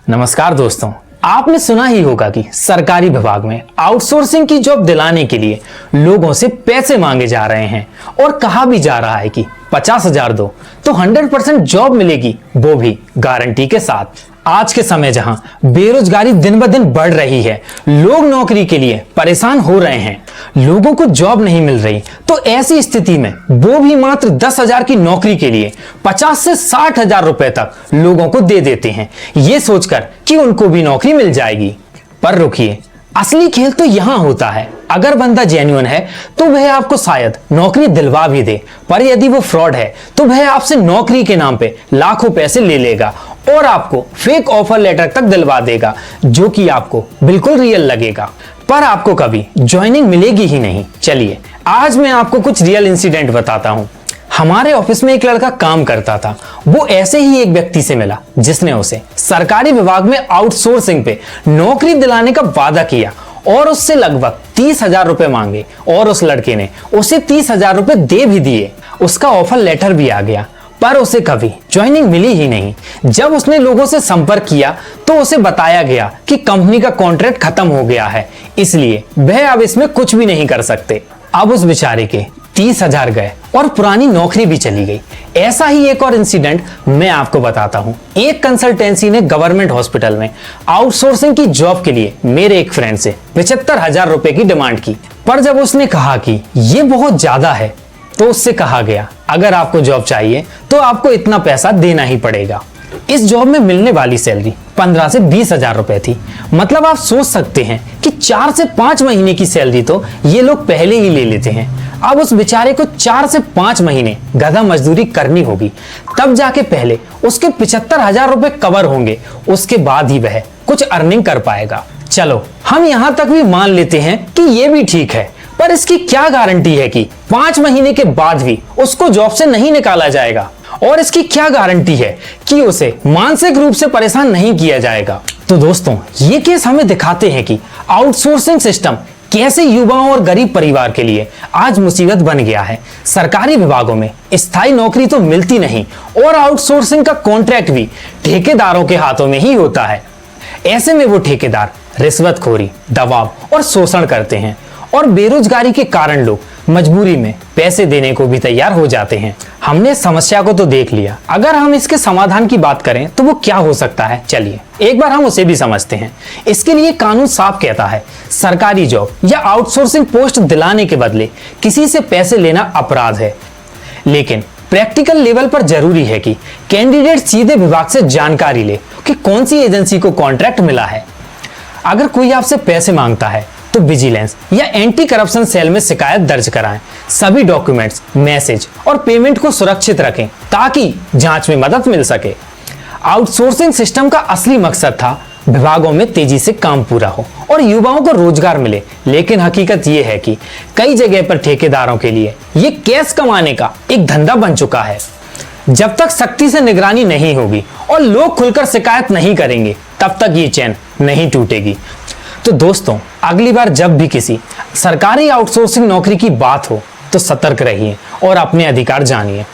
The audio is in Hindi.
नमस्कार दोस्तों, आपने सुना ही होगा कि सरकारी विभाग में आउटसोर्सिंग की जॉब दिलाने के लिए लोगों से पैसे मांगे जा रहे हैं और कहा भी जा रहा है कि 50,000 दो तो 100% जॉब मिलेगी, वो भी गारंटी के साथ। आज के समय जहां बेरोजगारी दिन ब दिन बढ़ रही है, लोग नौकरी के लिए परेशान हो रहे हैं, लोगों को जॉब नहीं मिल रही, तो ऐसी स्थिति में वो भी मात्र 10,000 की नौकरी के लिए 50 से 60,000 रुपए तक लोगों को दे देते हैं, ये सोचकर कि उनको भी नौकरी मिल जाएगी। पर रुकिए, असली खेल तो यहां होता है। अगर बंदा जेन्युइन है तो वह आपको शायद नौकरी दिलवा भी दे, पर यदि वो फ्रॉड है तो वह आपसे नौकरी के नाम पे लाखों पैसे ले लेगा और आपको फेक ऑफर लेटर तक दिलवा देगा, जो कि आपको बिल्कुल रियल लगेगा, पर आपको कभी ज्वाइनिंग मिलेगी ही नहीं। चलिए आज मैं आपको कुछ रियल इंसिडेंट बताता हूं। हमारे ऑफिस में एक लड़का काम करता था। वो ऐसे ही एक व्यक्ति से मिला जिसने उसे सरकारी विभाग में आउटसोर्सिंग पे नौकरी दिलाने का वादा किया और उससे लगभग 30,000 रुपए मांगे और उस लड़के ने उसे 30,000 रुपए दे भी दिए। उसका ऑफर लेटर भी आ गया, पर उसे कभी ज्वाइनिंग मिली ही नहीं। जब उसने लोगों से संपर्क किया तो उसे बताया गया कि कंपनी का कॉन्ट्रैक्ट खत्म हो गया है, इसलिए वह अब इसमें कुछ भी नहीं कर सकते। अब उस बेचारे के 30,000 गए और पुरानी नौकरी भी चली गई। ऐसा ही एक और इंसिडेंट मैं आपको बताता हूं। एक कंसल्टेंसी ने गवर्नमेंट हॉस्पिटल में आउटसोर्सिंग की जॉब के लिए मेरे एक फ्रेंड से 75,000 रुपए की डिमांड की, पर जब उसने कहा कि ये बहुत ज्यादा है तो उससे कहा गया अगर आपको जॉब चाहिए तो आपको इतना पैसा देना ही पड़ेगा। इस जॉब में मिलने वाली सैलरी 15 से 20,000 रुपए थी। मतलब आप सोच सकते हैं कि 4 से 5 महीने की सैलरी तो ये लोग पहले ही ले लेते हैं। अब उस बेचारे को 4 से 5 महीने गधा मजदूरी करनी होगी, तब जाके पहले उसके 75,000 रुपए कवर होंगे, उसके बाद ही वह कुछ अर्निंग कर पाएगा। चलो हम यहां तक भी मान लेते हैं कि ये भी ठीक है, पर इसकी क्या गारंटी है कि 5 महीने के बाद भी उसको जॉब से नहीं निकाला जाएगा, और इसकी क्या गारंटी है कि उसे मानसिक रूप से परेशान नहीं किया जाएगा। तो दोस्तों, ये केस हमें दिखाते हैं कि आउटसोर्सिंग सिस्टम कैसे युवाओं और गरीब परिवार के लिए आज मुसीबत बन गया है। सरकारी विभागों में स्थायी नौकरी तो मिलती नहीं और आउटसोर्सिंग का कॉन्ट्रैक्ट भी ठेकेदारों के हाथों में ही होता है। ऐसे में वो ठेकेदार रिश्वतखोरी, दबाव और शोषण करते हैं और बेरोजगारी के कारण लोग मजबूरी में पैसे देने को भी तैयार हो जाते हैं। हमने समस्या को तो देख लिया, अगर हम इसके समाधान की बात करें तो वो क्या हो सकता है, चलिए एक बार हम उसे भी समझते हैं। इसके लिए कानून साफ कहता है, सरकारी जॉब या आउटसोर्सिंग पोस्ट दिलाने के बदले किसी से पैसे लेना अपराध है। लेकिन प्रैक्टिकल लेवल पर जरूरी है कि कैंडिडेट सीधे विभाग से जानकारी ले कि कौन सी एजेंसी को कॉन्ट्रैक्ट मिला है। अगर कोई आपसे पैसे मांगता है तो विजिलेंस या एंटी करप्शन सेल में शिकायत दर्ज कराएं। सभी डॉक्यूमेंट्स, मैसेज और पेमेंट को सुरक्षित रखें ताकि जांच में मदद मिल सके। आउटसोर्सिंग सिस्टम का असली मकसद था विभागों में तेजी से काम पूरा हो और युवाओं को रोजगार मिले, लेकिन हकीकत यह है कि कई जगह पर ठेकेदारों के लिए ये कैश कमाने का एक धंधा बन चुका है। जब तक सख्ती से निगरानी नहीं होगी और लोग खुलकर शिकायत नहीं करेंगे, तब तक ये चैन नहीं टूटेगी। तो दोस्तों, अगली बार जब भी किसी सरकारी आउटसोर्सिंग नौकरी की बात हो तो सतर्क रहिए और अपने अधिकार जानिए।